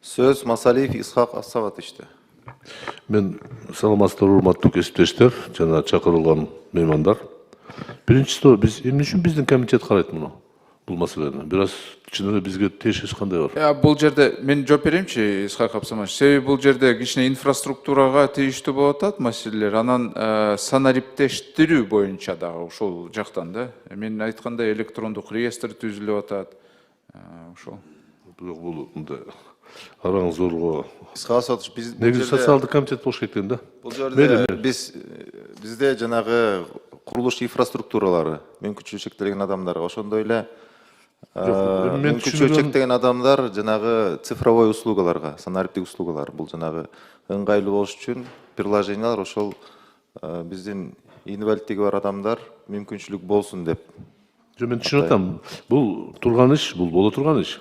Söz Масалиев Исхак Асаватовичте. Мен саламатсыздар, урматтуу кесиптештер, жана чакырылган меймандар. Биринчisi биз эмне үчүн биздин комитет карайт муну? Бул маселени. Бир аз чын эле бизге тиешеси кандай бар? Бул жерде мен жооп беремчи, Исхак Абсамович. Себеби бул жерде кичине инфраструктурага тийиштүү болуп атат маселелер. Анан санариптештирүү боюнча дагы ошол жактан да. Мен айткандай электрондук реестр түзүлүп атат. Ошол. Бирок бул мындай араң зорго. Исхак Асаватович, биз Негизи социалдык комитет болуш керек экен да. Бул жерде бизде жанагы курулуш инфраструктуралары мүмкүнчүлүгү чектелген адамдарга ошондой эле мүмкүнчүлүгү чектелген адамдар жанагы цифровой услугаларга, санариптик услугалар, бул жанагы ыңгайлуу болуш үчүн приложениялар ошол биздин инвалидтиги бар адамдар мүмкүнчүлүк болсун деп. Мен түшүнүп атам. Бул турган иш, бул боло турган иш.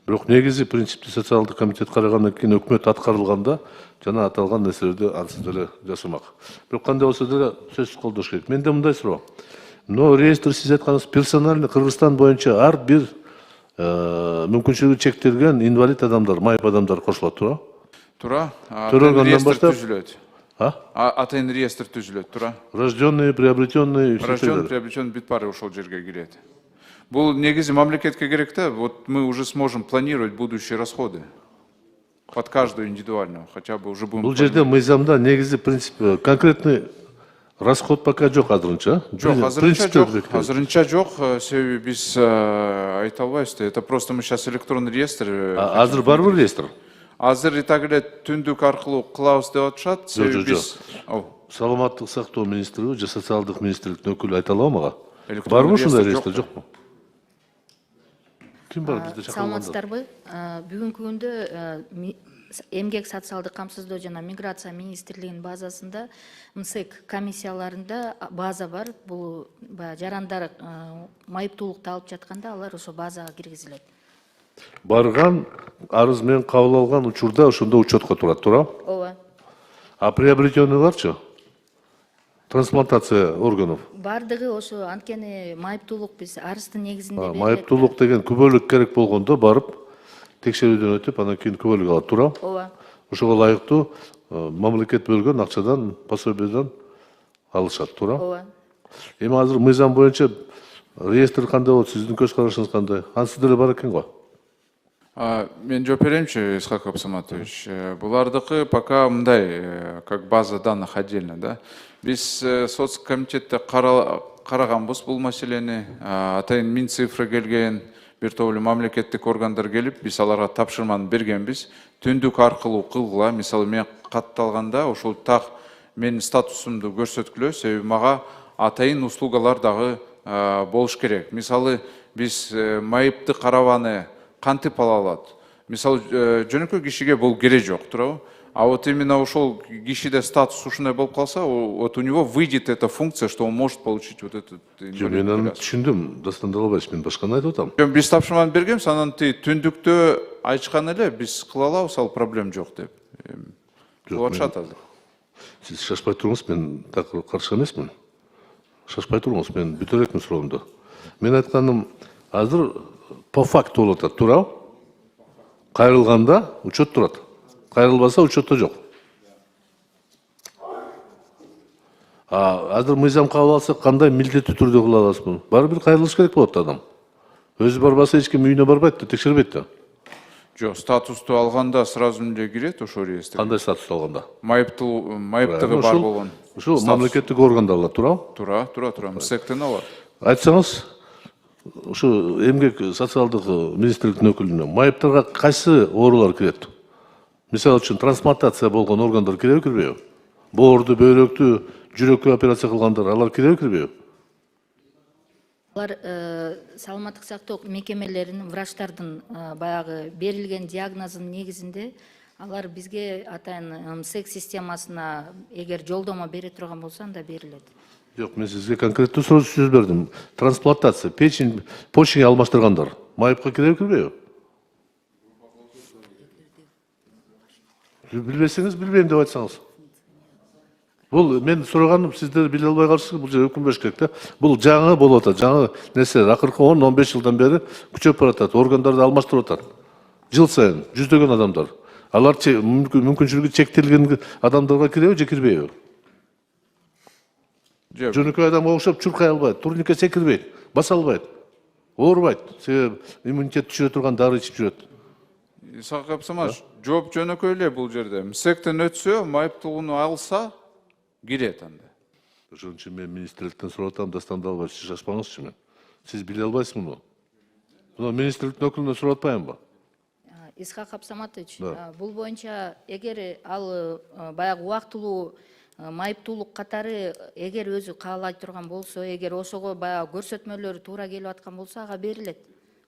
Бирок негизи принципти социалдык комитет карагандан кийин өкмөт аткарылганда жана аталган нерселерди ансыз деле жасамак. Бирок кандай болсо деле сөзсүз колдош керек. Менде мындай суроо. Но реестр сиз айтканыңыз персональный Кыргызстан боюнча ар бир мүмкүнчүлүгү чектелген инвалид адамдар, майып адамдар кошулат, туура? Туура. Төрөлгөндөн баштап түзүлөт. Атайын реестр түзүлөт, туура. Рожденный, приобретенный, Рожден, приобретен бүт баары ошол жерге кирет. Бул негизи мамлекетке керек да, вот мы уже сможем планировать будущие расходы под каждую индивидуально, хотя бы уже будем. Бул жерде мыйзамда негизи принцип конкретный расход пока жок азырынча. Жок, азырынча жок, себеби биз айта албайбыз да. Это просто мы сейчас электронный реестр. Азыр барбы реестр? Азыр так эле түндүк аркылуу кылабыз деп атышат. Себеби биз Саламаттык сактоо министрлиги же социалдык министрликтин өкүлү айта алабы мага? Барбы ушундай реестр, жокпу? Ким бар бизде чакырылгандар? Саламатсыздарбы? Бүгүнкү күндө эмгек социалдык камсыздоо жана миграция министрлигинин базасында МСЭК комиссияларында база бар. Бул жарандар майыптуулукта алып жатканда алар ошо базага киргизилет. Барган арыз менен кабыл алган учурда ошондо учетко турат, туура? Ооба. А приобретенныйларчы? Трансплантация органов. Бардыгы ошо анткени майыптуулук биз арыздын негизинде берилет. Майыптуулук деген күбөлүк керек болгондо барып текшерүүдөн өтүп, анан кийин күбөлүк алат, туура? Ооба. Ошого ылайыктуу мамлекет бөлгөн акчадан, пособиядан алышат, туура? Ооба. Эми азыр мыйзам боюнча реестр кандай болот, сиздин көз карашыңыз кандай? Ансыз деле бар экен го. Мен жооп беремчи, Исхак Абсаматович. Булардыкы пока мындай, как база данных отдельно, да. Биз соцкомитетте караганбыз бул маселени. Атайын Минцифра келген, бир топ эле мамлекеттик органдар келип, биз аларга тапшырманы бергенбиз. Түндүк аркылуу кылгыла, мисалы мен катталганда ошол так менин статусумду көрсөткүлө, себеби мага атайын услугалар дагы болуш керек. Мисалы биз майыпты карабаны кантип ала алат? Мисалы жөнөкөй кишиге бул кереги жок, туурабы? А вот именно ушол кишиде статус ушундай болуп калса, вот у него выйдет эта функция, что он может получить вот этот инвалидный Мен аны коляску. түшүндүм, Дастан Далабаевич, мен башканы айтып атам. Биз тапшырманы бергенбиз, анан түндүктө айтышкан эле биз кыла алабыз, ал проблем жок деп. Кылып атышат азыр. Сиз шашпай туруңуз, мен так каршы эмесмин. Шашпай туруңуз, мен бүтө элекмин суроомду. Мен айтканым, азыр по факту болуп атат, туура? Кайрылганда учет турат. Кайрылбаса учетто жок. Азыр мыйзам кабыл алсак кандай милдеттүү түрдө кыла аласыз муну? Баары бир кайрылыш керек болот адам. Өзү барбаса эч ким үйүнө барбайт да, текшербейт да. Жок, статусту алганда сразу эле кирет ошо реестрге. Кандай статус алганда? Майыптыгы бар болгон. Ушул мамлекеттик органда алат, туура? Тура. МСЭКтен алат. Айтсаңыз, ушу эмгек социалдык министрликтин өкүлүнө майыптарга кайсы оорулар кирет? Мисалы үчүн трансплантация болгон органдар киреби, кирбейби? Боорду, бөйрөктү, жүрөккө операция кылгандар, алар киреби, кирбейби? Алар саламаттык сактоо мекемелеринин, врачтардын баягы берилген диагнозунун негизинде алар бизге атайын МСЭК системасына эгер жолдомо бере турган болсо анда берилет. Жок, мен сизге конкреттүү сөз бердим. Трансплантация, печень алмаштыргандар майыпка киреби, кирбейби? Билбесеңиз, билбейм деп айтсаңыз. Бул мен сураганым, сиздер биле албай калышсыз, бул жер өкүнбөш керек да. Бул жаңы болуп атат, жаңы нерселер. Акыркы 10-15 жылдан бери күчөп баратат, органдарды алмаштырып атат. Жыл сайын жүздөгөн адамдар. Алар мүмкүнчүлүгү чектелген адамдарга киреби же кирбейби? Жок. Жөнөкөй адамга окшоп чуркай албайт, турникке секирбейт, баса албайт, оорубайт. Себеби иммунитет түшүрө турган дары ичип жүрөт. Исхак Абсаматович, жооп жөнөкөй эле бул жерде. МСЭКтен өтсө, майыптуулугун алса, кирет анда. Ошон үчүн мен министрликтен сурап атам, Дастан Далбаевич, сиз шашпаңызчы мен. Сиз биле албайсыз муну. Мына министрликтин өкүлүнөн сурап атпаймынбы? Исхак Абсаматович, бул боюнча эгер ал баягы убактылуу майыптуулук катары эгер өзү каалай турган болсо, эгер ошого баягы көрсөтмөлөрү туура келип аткан болсо, ага берилет.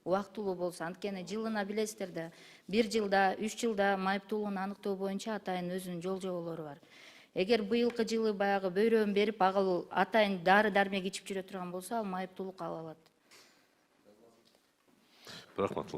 Убактылуу болсо, анткени жылына билесиздер да, 1 жылда, 3 жылда майыптуулугун аныктоо боюнча атайын өзүнүн жол жоболору бар. Эгер быйылкы жылы баягы бөйрөгүн берип, ал атайын дары дармек ичип жүрө турган болсо, ал майыптуулук ала алат. Рахмат.